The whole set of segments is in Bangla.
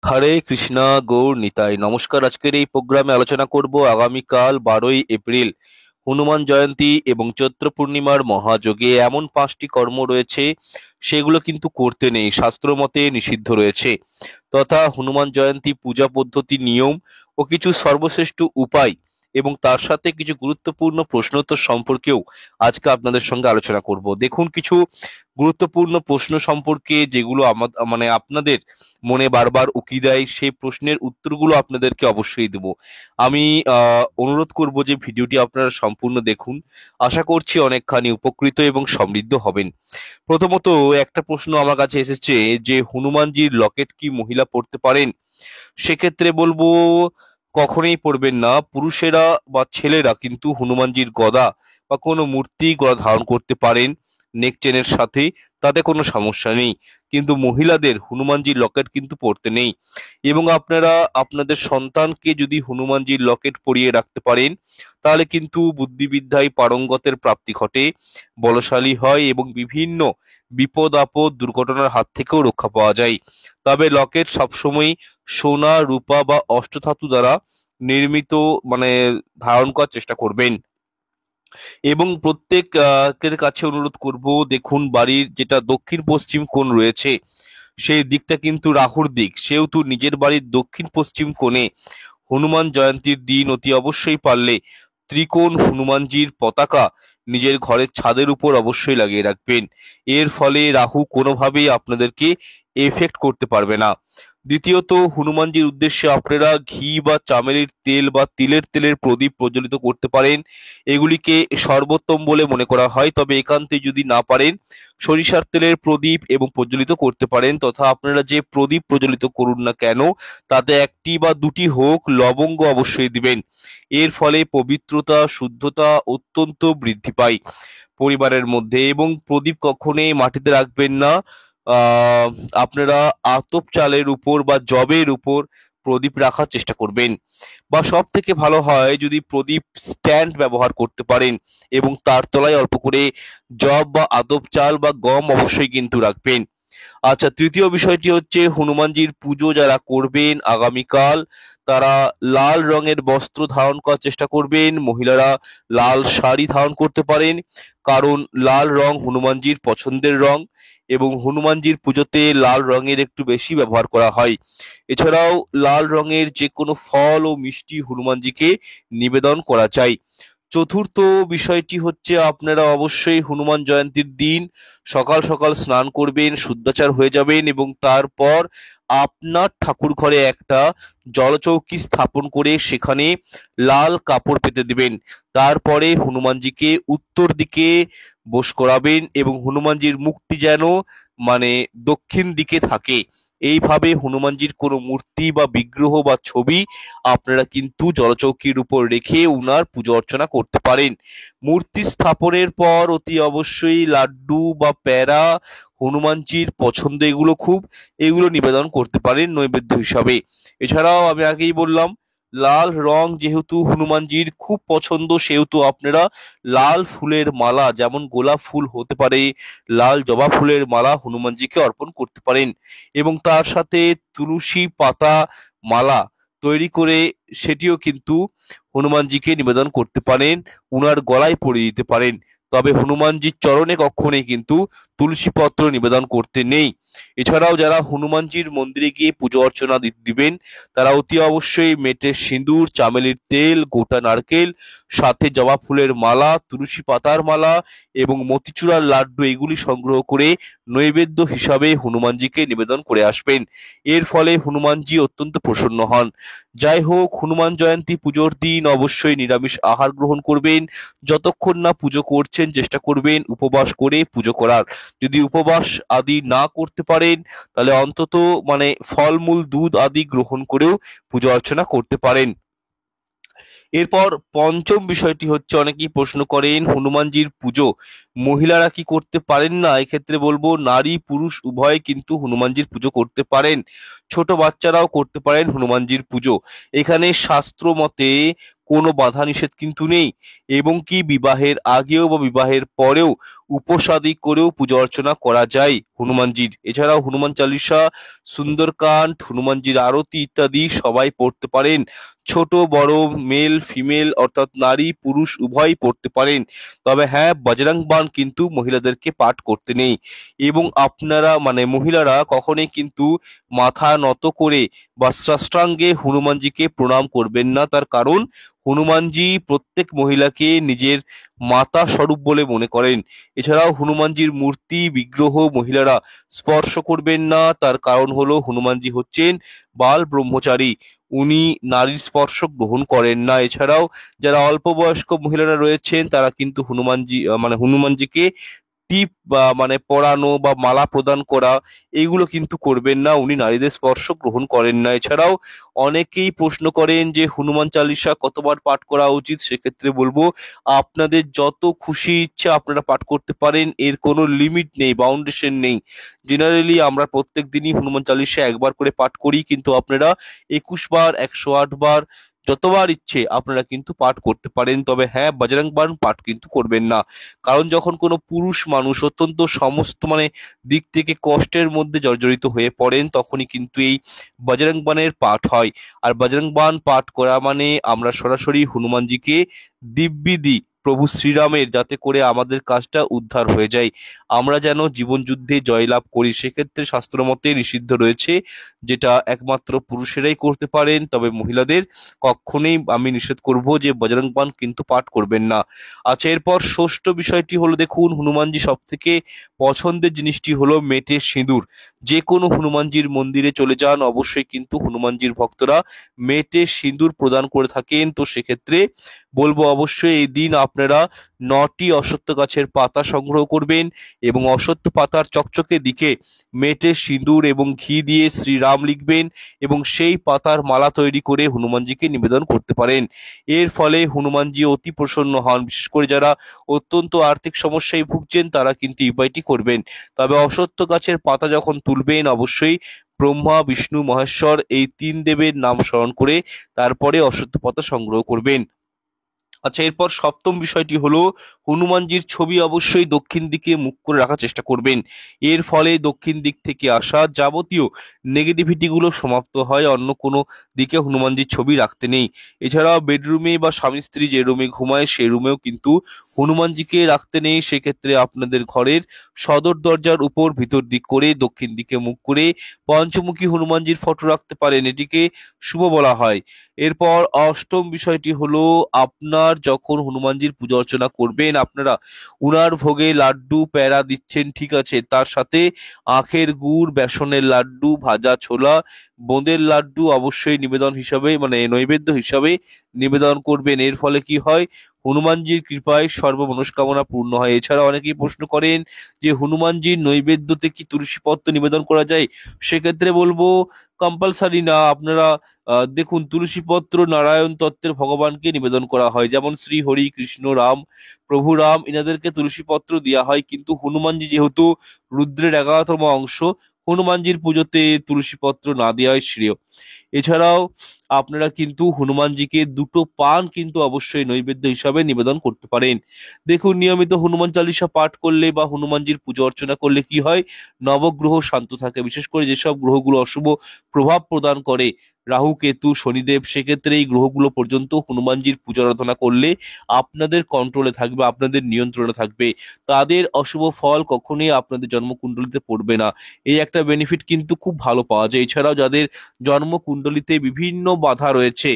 হরে কৃষ্ণা গৌর নিতাই নমস্কার। আজকের এই প্রোগ্রামে আলোচনা করব আগামীকাল 12ই এপ্রিল হনুমান জয়ন্তী এবং চৈত্র পূর্ণিমার মহাযোগে এমন 5টি কর্ম রয়েছে, সেগুলো কিন্তু করতে নেই, শাস্ত্র মতে নিষিদ্ধ রয়েছে। তথা হনুমান জয়ন্তী পূজা পদ্ধতি, নিয়ম ও কিছু সর্বশ্রেষ্ঠ উপায় এবং তার সাথে কিছু গুরুত্বপূর্ণ প্রশ্নোত্তর সম্পর্কেও আজকে আপনাদের সঙ্গে আলোচনা করব। দেখুন, কিছু গুরুত্বপূর্ণ প্রশ্ন সম্পর্কে যেগুলো আপনাদের মনে বারবার উকি দেয়, সেই প্রশ্নের উত্তরগুলো আপনাদেরকে অবশ্যই দেব। আমি অনুরোধ করব যে ভিডিওটি আপনারা সম্পূর্ণ দেখুন। আশা করছি অনেকখানি উপকৃত এবং সমৃদ্ধ হবেন। প্রথমত, একটা প্রশ্ন আমার কাছে এসেছে যে হনুমানজির লকেট কি মহিলা পড়তে পারেন? সেক্ষেত্রে বলবো কখনোই পড়বেন না। পুরুষেরা বা ছেলেরা কিন্তু হনুমানজির গদা বা কোনো মূর্তি গলা ধারণ করতে পারেন নেক চেনের সাথে, তাতে কোনো সমস্যা নেই। কিন্তু মহিলাদের হনুমানজির লকেট কিন্তু পরতে নেই। এবং আপনারা আপনাদের সন্তানকে যদি হনুমানজির লকেট পরিয়ে রাখতে পারেন, তাহলে কিন্তু বুদ্ধিবিদ্যায় পারঙ্গতের প্রাপ্তি ঘটে, বলশালী হয় এবং বিভিন্ন বিপদ আপদ দুর্ঘটনার হাত থেকেও রক্ষা পাওয়া যায়। তবে লকেট সবসময় সোনা, রূপা বা অষ্টধাতু দ্বারা নির্মিত মানে ধারণ করার চেষ্টা করবেন। এবং প্রত্যেকের কাছে অনুরোধ করব, দেখুন বাড়ির যেটা দক্ষিণ পশ্চিম কোণ রয়েছে, সেই দিকটা কিন্তু রাহুর দিক, সেহেতু নিজের বাড়ির দক্ষিণ পশ্চিম কোণে হনুমান জয়ন্তীর দিন অতি অবশ্যই পারলে ত্রিকোণ হনুমানজির পতাকা নিজের ঘরের ছাদের উপর অবশ্যই লাগিয়ে রাখবেন। এর ফলে রাহু কোনোভাবেই আপনাদেরকে এফেক্ট করতে পারবে না। দ্বিতীয়ত, হনুমানজির উদ্দেশ্যে আপনারা ঘি বা চামেলির তেল বা তিলের তেলের প্রদীপ প্রজ্বলিত করতে পারেন। এগুলিকে সর্বোত্তম বলে মনে করা হয়। তবে একান্তে যদি না পারেন, সরিষার তেলের প্রদীপ এবং প্রজ্বলিত করতে পারেন। তথা আপনারা যে প্রদীপ প্রজ্বলিত করুন না কেন, তাতে একটি বা দুটি হোক লবঙ্গ অবশ্যই দিবেন। এর ফলে পবিত্রতা, শুদ্ধতা অত্যন্ত বৃদ্ধি পায় পরিবারের মধ্যে। এবং প্রদীপ কখনোই মাটিতে রাখবেন না। আহ আপনারা আতপ চালের উপর বা জবের উপর প্রদীপ রাখার চেষ্টা করবেন। বা সব থেকে ভালো হয় যদি প্রদীপ স্ট্যান্ড ব্যবহার করতে পারেন এবং তার তলায় অল্প করে জব বা আতপ চাল বা গম অবশ্যই কিন্তু রাখবেন। আচ্ছা, তৃতীয় বিষয়টি হচ্ছে হনুমানজির পুজো যারা করবেন আগামীকাল, তারা লাল রঙের বস্ত্র ধারণ করার চেষ্টা করবেন। মহিলারা লাল শাড়ি ধারণ করতে পারেন, কারণ লাল রং হনুমানজির পছন্দের রং এবং হনুমানজির পুজোতে লাল রঙের একটু বেশি ব্যবহার করা হয়। এছাড়াও লাল রঙের যে কোনো ফল ও মিষ্টি হনুমানজিকে নিবেদন করা চাই। চতুর্থ বিষয়টি হচ্ছে আপনারা অবশ্যই হনুমান জয়ন্তীর দিন সকাল সকাল স্নান করবেন, শুদ্ধাচার হয়ে যাবেন এবং তারপর আপনার ঠাকুর ঘরে একটা জলচৌকি স্থাপন করে সেখানে লাল কাপড় পেতে দিবেন। তারপরে হনুমানজিকে উত্তর দিকে বস করাবেন এবং হনুমানজির মুখটি যেন মানে দক্ষিণ দিকে থাকে। এইভাবে হনুমানজির কোনো মূর্তি বা বিগ্রহ বা ছবি আপনারা কিন্তু জলচৌকির উপর রেখে উনার পুজো অর্চনা করতে পারেন। মূর্তি স্থাপনের পর অতি অবশ্যই লাড্ডু বা প্যারা, হনুমানজির পছন্দ এগুলো নিবেদন করতে পারেন নৈবেদ্য হিসাবে। এছাড়াও আমি আগেই বললাম, লাল রং যেহেতু হনুমানজির খুব পছন্দ, সেহেতু আপনারা লাল ফুলের মালা, যেমন গোলাপ ফুল হতে পারে, লাল জবা ফুলের মালা হনুমানজিকে অর্পণ করতে পারেন। এবং তার সাথে তুলসী পাতা মালা তৈরি করে সেটিও কিন্তু হনুমানজিকে নিবেদন করতে পারেন, উনার গলায় পরিয়ে দিতে পারেন। তবে হনুমানজির চরণে কখনোই কিন্তু তুলসী পত্র নিবেদন করতে নেই। এছাড়াও যারা হনুমানজির মন্দিরে গিয়ে পুজো অর্চনা দিবেন, তারা অতি অবশ্যই মেটের সিঁদুর, চামেলির তেল, গোটা নারকেল, সাথে জবা ফুলের মালা, তুলসী পাতার মালা এবং মতিচূড়ার লাড্ডু এগুলি সংগ্রহ করে নৈবেদ্য হিসাবে হনুমানজিকে নিবেদন করে আসবেন। এর ফলে হনুমানজি অত্যন্ত প্রসন্ন হন। যাই হোক, হনুমান জয়ন্তী পুজোর দিন অবশ্যই নিরামিষ আহার গ্রহণ করবেন। যতক্ষণ না পুজো করছেন চেষ্টা করবেন উপবাস করে পুজো করার। যদি উপবাস আদি না করতে পারেন, তাহলে অন্তত ফলমূল, দুধ আদি গ্রহণ করেও পুজো অর্চনা করতে পারেন। এরপর পঞ্চম বিষয়টি হচ্ছে, অনেকেই প্রশ্ন করেন হনুমানজির পুজো মহিলারা কি করতে পারেন না? এক্ষেত্রে বলবো নারী পুরুষ উভয় কিন্তু হনুমানজির পুজো করতে পারেন। ছোট বাচ্চারাও করতে পারেন হনুমানজির পুজো। এখানে শাস্ত্র মতে কোনো বাধা নিষেধ কিন্তু নেই, এবং কি বিবাহের আগেও বা বিবাহের পরেও উপোসাদি করেও পূজা অর্চনা করা যায় হনুমানজির। এছাড়াও হনুমান চালিসা, সুন্দরকাণ্ড, হনুমানজির আরতি ইত্যাদি সবাই পড়তে পারেন। ছোট বড়, মেল ফিমেল অর্থাৎ নারী পুরুষ উভয়ই পড়তে পারেন। তবে হ্যাঁ, বজরং বাণ কিন্তু মহিলাদেরকে পাঠ করতে নেই। এবং আপনারা মানে মহিলারা কখনোই কিন্তু মাথা নত করে বা সাষ্টাঙ্গে হনুমানজিকে প্রণাম করবেন না। তার কারণ হনুমানজি প্রত্যেক মহিলাকে নিজের মাতা স্বরূপ বলে মনে করেন। এছাড়াও হনুমানজির মূর্তি বিগ্রহ মহিলারা স্পর্শ করবেন না। তার কারণ হলো হনুমানজি হচ্ছেন বাল ব্রহ্মচারী, উনি নারীর স্পর্শ গ্রহণ করেন না। এছাড়াও যারা অল্প বয়স্ক মহিলারা রয়েছেন তারা কিন্তু হনুমানজিকে টিপ বা পরানো বা মালা প্রদান করা এগুলো কিন্তু করবেন না, উনি নারীদের স্পর্শ গ্রহণ করেন না। এছাড়াও অনেকেই প্রশ্ন করেন যে হনুমান চালিসা কতবার পাঠ করা উচিত। সেক্ষেত্রে বলবো আপনাদের যত খুশি ইচ্ছা আপনারা পাঠ করতে পারেন, এর কোনো লিমিট নেই, বাউন্ডেশন নেই। জেনারেলি আমরা প্রত্যেক দিনই হনুমান চালিসা একবার করে পাঠ করি, কিন্তু আপনারা 21 বার, 108 বার, যতবার ইচ্ছে আপনারা কিন্তু পাঠ করতে পারেন। তবে হ্যাঁ, বজরং বাণ পাঠ কিন্তু করবেন না। কারণ যখন কোনো পুরুষ মানুষ অত্যন্ত সমস্ত দিক থেকে কষ্টের মধ্যে জর্জরিত হয়ে পড়েন, তখনই কিন্তু এই বজরং বাণের পাঠ হয়। আর বজরং বাণ পাঠ করা মানে আমরা সরাসরি হনুমানজিকে দিব্যি দিই প্রভু শ্রীরামের, যাতে করে আমাদের কাজটা উদ্ধার হয়ে যায়, আমরা যেন জীবন যুদ্ধে জয়লাভ করি। সেক্ষেত্রে শাস্ত্র মতে নিষিদ্ধ রয়েছে, যেটা একমাত্র পুরুষেরাই করতে পারেন। তবে মহিলাদের কখনোই আমি নিষেধ করব যে বজরং বাণ কিন্তু পাঠ করবেন না। আচ্ছা, এরপর ষষ্ঠ বিষয়টি হলো, দেখুন হনুমানজি সব থেকে পছন্দের জিনিসটি হলো মেটে সিঁদুর। যে কোনো হনুমানজির মন্দিরে চলে যান, অবশ্যই কিন্তু হনুমানজির ভক্তরা মেটে সিঁদুর প্রদান করে থাকেন। তো সেক্ষেত্রে বলবো অবশ্যই এই দিন আপনারা 9টি অশ্বত্থ গাছের পাতা সংগ্রহ করবেন এবং অশ্বত্থ পাতার চকচকে দিকে মেটে সিঁদুর এবং ঘি দিয়ে শ্রীরাম লিখবেন এবং সেই পাতার মালা তৈরি করে হনুমানজিকে নিবেদন করতে পারেন। এর ফলে হনুমানজি অতি প্রসন্ন হন। বিশেষ করে যারা অত্যন্ত আর্থিক সমস্যায় ভুগছেন তারা কিন্তু এই উপায়টি করবেন। তবে অশ্বত্থ গাছের পাতা যখন তুলবেন, অবশ্যই ব্রহ্মা বিষ্ণু মহেশ্বর এই 3 দেবের নাম স্মরণ করে তারপরে অশ্বত্থ পাতা সংগ্রহ করবেন। আচ্ছা, এরপর সপ্তম বিষয়টি হলো হনুমানজির ছবি অবশ্যই দক্ষিণ দিকে মুখ করে রাখার চেষ্টা করবেন। এর ফলে দক্ষিণ দিক থেকে আসা যাবতীয় নেগেটিভিটি গুলো সমাপ্ত হয়। অন্য কোনো দিকে হনুমানজির ছবি রাখতে নেই। এছাড়াও বেডরুমে বা স্বামী স্ত্রী যে রুমে ঘুমায় সেই রুমেও কিন্তু হনুমানজিকে রাখতে নেই। সেক্ষেত্রে আপনাদের ঘরের সদর দরজার উপর ভিতর দিক করে দক্ষিণ দিকে মুখ করে পঞ্চমুখী হনুমানজির ফটো রাখতে পারেন, এটিকে শুভ বলা হয়। এরপর অষ্টম বিষয়টি হলো, আপনার যখন হনুমানজির পূজা অর্চনা করবেন, আপনারা উনার ভোগে লাড্ডু প্যারা দিচ্ছেন, ঠিক আছে, তার সাথে আখের গুড়, বেসনের লাড্ডু, ভাজা ছোলা, বোঁদের লাড্ডু অবশ্যই নিবেদন হিসাবে নৈবেদ্য হিসাবে নিবেদন করবেন। এর ফলে কি হয়, হনুমানজির কৃপায় সর্ব মনস্কামনা পূর্ণ হয়। এছাড়া অনেকেই প্রশ্ন করেন যে হনুমানজির নৈবেদ্যতে কি তুলসী পত্র নিবেদন করা যায়। সেক্ষেত্রে বলবো কম্পালসারি না। আপনারা দেখুন, তুলসী পত্র নারায়ণ তত্ত্বের ভগবানকে নিবেদন করা হয়, যেমন শ্রী হরি কৃষ্ণ রাম, প্রভু রাম, এনাদেরকে তুলসী পত্র দেওয়া হয়। কিন্তু হনুমানজি যেহেতু রুদ্রের 11তম অংশ, হনুমানজির পুজোতে তুলসী পত্র না দেওয়াই শ্রেয়। এছাড়াও আপনারা কিন্তু হনুমানজিকে 2টো পান কিন্তু অবশ্যই নৈবেদ্য হিসাবে নিবেদন করতে পারেন। দেখুন, নিয়মিত হনুমান চালিসা পাঠ করলে বা হনুমানজির পুজো অর্চনা করলে কি হয়, নবগ্রহ শান্ত থাকে। বিশেষ করে যেসব গ্রহগুলো অশুভ প্রভাব প্রদান করে, রাহু কেতু শনিদেব, সেক্ষেত্রে এই গ্রহগুলো পর্যন্ত হনুমানজির পূজা আরাধনা করলে আপনাদের কন্ট্রোলে থাকবে, আপনাদের নিয়ন্ত্রণে থাকবে। তাদের অশুভ ফল কখনোই আপনাদের জন্মকুণ্ডলিতে পড়বে না। এই একটা বেনিফিট কিন্তু খুব ভালো পাওয়া যায়। এছাড়াও যাদের জন্মকুণ্ডলিতে বিভিন্ন বাধা রয়েছে,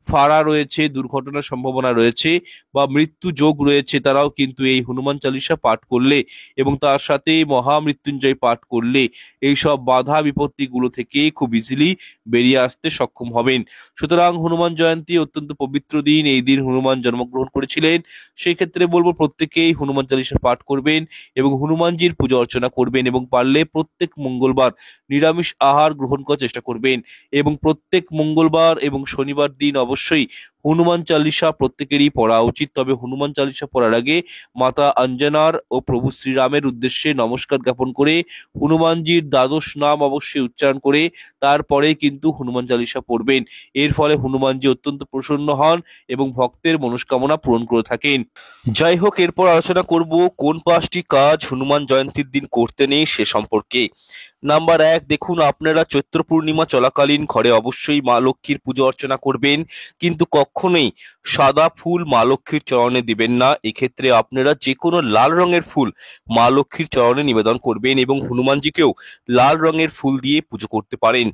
ফাড়া রয়েছে, দুর্ঘটনার সম্ভাবনা রয়েছে বা মৃত্যু যোগ রয়েছে, তারাও কিন্তু এই হনুমান চালিসা পাঠ করলে এবং তার সাথে মহামৃত্যুঞ্জয় পাঠ করলে এইসব বাধা বিপত্তিগুলো থেকে খুব ইজিলি বেরিয়ে আসতে সক্ষম হবেন। সুতরাং হনুমান জয়ন্তী অত্যন্ত পবিত্র দিন। এই দিন হনুমান জন্মগ্রহণ করেছিলেন। সেই ক্ষেত্রে বলবো প্রত্যেকেই হনুমান চালিসা পাঠ করবেন এবং হনুমানজির পূজা অর্চনা করবেন এবং পারলে প্রত্যেক মঙ্গলবার নিরামিষ আহার গ্রহণ করার চেষ্টা করবেন এবং প্রত্যেক মঙ্গলবার এবং শনিবার দিন অবশ্যই হনুমান চালিসা প্রত্যেকেরই পড়া উচিত, তবে হনুমান চালিসা পড়ার আগে মাতা অঞ্জনার ও প্রভু শ্রীরামের উদ্দেশ্যে নমস্কার জ্ঞাপন করে হনুমানজির দ্বাদশ নাম অবশ্যই উচ্চারণ করে তারপরে কিন্তু হনুমান চালিসা পড়বেন। এর ফলে হনুমানজি অত্যন্ত প্রসন্ন হন এবং ভক্তের মনস্কামনা পূরণ করে থাকেন। যাই হোক, এরপর আলোচনা করব কোন 5টি কাজ হনুমান জয়ন্তীর দিন করতে নেই সে সম্পর্কে। নাম্বার 1, দেখুন, আপনারা চৈত্র পূর্ণিমা চলাকালীন ঘরে অবশ্যই মা লক্ষ্মীর পুজো অর্চনা করবেন, কিন্তু কখনোই সাদা ফুল মা লক্ষ্মীর চরণে দিবেন না। এক্ষেত্রে আপনারা যে কোনো লাল রঙের ফুল মা লক্ষ্মীর চরণে নিবেদন করবেন এবং হনুমানজিকেও লাল রঙের ফুল দিয়ে পুজো করতে পারেন।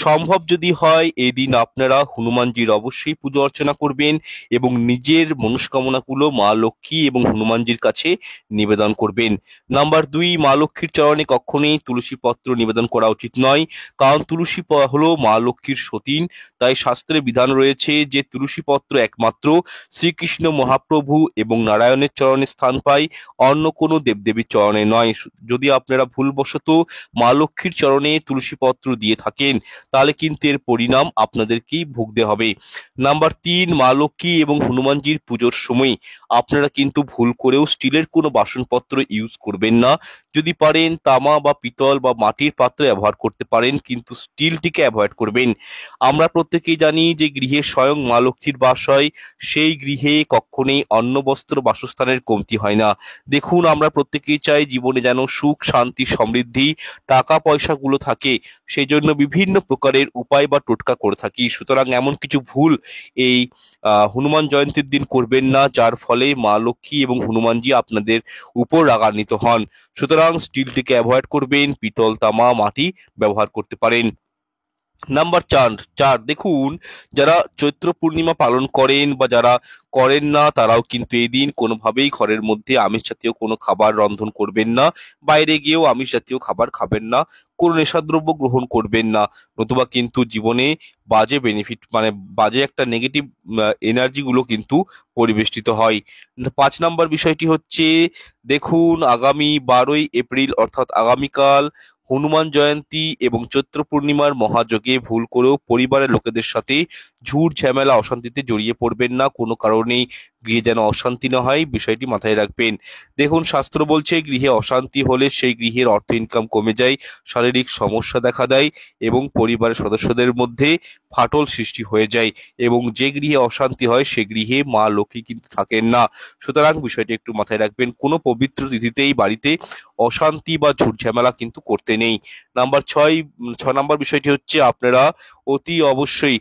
সম্ভব যদি হয় এই দিন আপনারা হনুমানজির অবশ্যই পুজো অর্চনা করবেন এবং নিজের মনস্কামনাগুলো মা লক্ষ্মী এবং হনুমানজির কাছে নিবেদন করবেন। নাম্বার 2, মা লক্ষ্মীর চরণে কখনোই তুলসী পত্র নিবেদন করা উচিত নয়, কারণ তুলসী হলো মা লক্ষ্মীর সতীন। তাই শাস্ত্রে বিধান রয়েছে যে তুলসী পত্র একমাত্র শ্রীকৃষ্ণ মহাপ্রভু এবং নারায়ণের চরণে স্থান পায়, অন্য কোনো দেবদেবীর চরণে নয়। যদি আপনারা ভুলবশত মা লক্ষ্মীর চরণে তুলসী পত্র দিয়ে থাকেন তাহলে কিন্তু এর পরিণাম আপনাদেরকেই ভুগতে হবে। নাম্বার 3, মা লক্ষ্মী এবং হনুমানজির পুজোর সময় আপনারা কিন্তু ভুল করেও স্টিলের কোনো বাসনপত্র ইউজ করবেন না। যদি পারেন তামা বা পিতল বা মাটির পাত্র ব্যবহার করতে পারেন, কিন্তু স্টিলটিকে অ্যাভয়েড করবেন। আমরা প্রত্যেকেই জানি যে গৃহে স্বয়ং মা লক্ষ্মীর বাস হয়, সেই গৃহে কখনোই অন্ন বস্ত্র বাসস্থানের কমতি হয় না। দেখুন, আমরা প্রত্যেকেই চাই জীবনে যেন সুখ শান্তি সমৃদ্ধি টাকা পয়সাগুলো থাকে, সেই জন্য বিভিন্ন প্রকারের উপায় বা টোটকা করে থাকি। সুতরাং এমন কিছু ভুল এই হনুমান জয়ন্তীর দিন করবেন না যার ফলে মা লক্ষ্মী এবং হনুমানজি আপনাদের উপর রাগান্বিত হন। সুতরাং স্টিলটিকে অ্যাভয়েড করবেন, পিতল তামা মাটি ব্যবহার করতে পারেন। নাম্বার 4, দেখুন, যারা চৈত্র পূর্ণিমা পালন করেন বা যারা করেন না তারাও কিন্তু এই দিন কোনোভাবেই ঘরের মধ্যে আমিষ জাতীয় কোনো খাবার রন্ধন করবেন না, বাইরে গিয়েও আমিষ জাতীয় খাবার খাবেন না, কোনো নেশাদ্রব্য গ্রহণ করবেন না, নতুবা কিন্তু জীবনে বাজে বেনিফিট মানে বাজে একটা নেগেটিভ এনার্জি গুলো কিন্তু পরিবেষ্টিত হয়। 5 নাম্বার বিষয়টি হচ্ছে, দেখুন, আগামী 12ই এপ্রিল অর্থাৎ আগামীকাল হনুমান জয়ন্তী এবং চৈত্র পূর্ণিমার মহাযজ্ঞে ভুল করেও পরিবারের লোকেদের সাথে ঝুট ঝামেলা অশান্তিতে জড়িয়ে পড়বেন না। কোনো কারণেই গৃহে যেন অশান্তি না হয়, বিষয়টি মাথায় রাখবেন। দেখুন, শাস্ত্র বলছে গৃহে অশান্তি হলে সেই গৃহের অর্থ ইনকাম কমে যায়, শারীরিক সমস্যা দেখা দেয় এবং পরিবারের সদস্যদের মধ্যে ফাটল সৃষ্টি হয়ে যায়, এবং যে গৃহে অশান্তি হয় সে গৃহে মা লক্ষ্মী কিন্তু থাকেন না। সুতরাং বিষয়টি একটু মাথায় রাখবেন, কোনো পবিত্র তিথিতেই বাড়িতে অশান্তি বা ঝুট ঝামেলা কিন্তু করতে নেই। নাম্বার 6 নাম্বার বিষয়টি হচ্ছে, আপনারা অতি অবশ্যই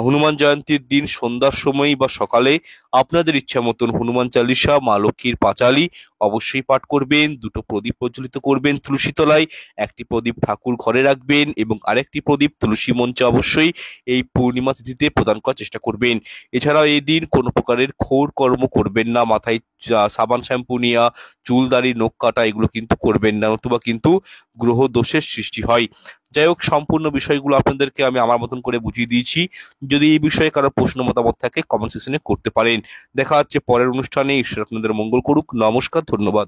হনুমান জয়ন্তীর দিন সন্ধ্যার সময় বা সকালে আপনাদের ইচ্ছা মতন হনুমান চালিসা মা লক্ষ্মীর পাঁচালী অবশ্যই পাঠ করবেন, 2টো প্রদীপ প্রজ্বলিত করবেন তুলসী তলায়, একটি প্রদীপ ঠাকুর ঘরে রাখবেন এবং আরেকটি প্রদীপ তুলসী মঞ্চে অবশ্যই এই পূর্ণিমা তিথিতে প্রদান করার চেষ্টা করবেন। এছাড়াও এই দিন কোনো প্রকারের ঘোর কর্ম করবেন না, মাথায় সাবান শ্যাম্পু নেওয়া, চুল দাড়ি নখ কাটা এগুলো কিন্তু করবেন না, নতুবা কিন্তু গ্রহ দোষের সৃষ্টি হয়। যাই হোক, সম্পূর্ণ বিষয়গুলো আপনাদেরকে আমি আমার মতন করে বুঝিয়ে দিয়েছি। যদি এই বিষয়ে কারো প্রশ্ন মতামত থাকে কমেন্ট সেকশনে করতে পারেন। দেখা হচ্ছে পরের অনুষ্ঠানে। ঈশ্বর আপনাদের মঙ্গল করুক। নমস্কার, ধন্যবাদ।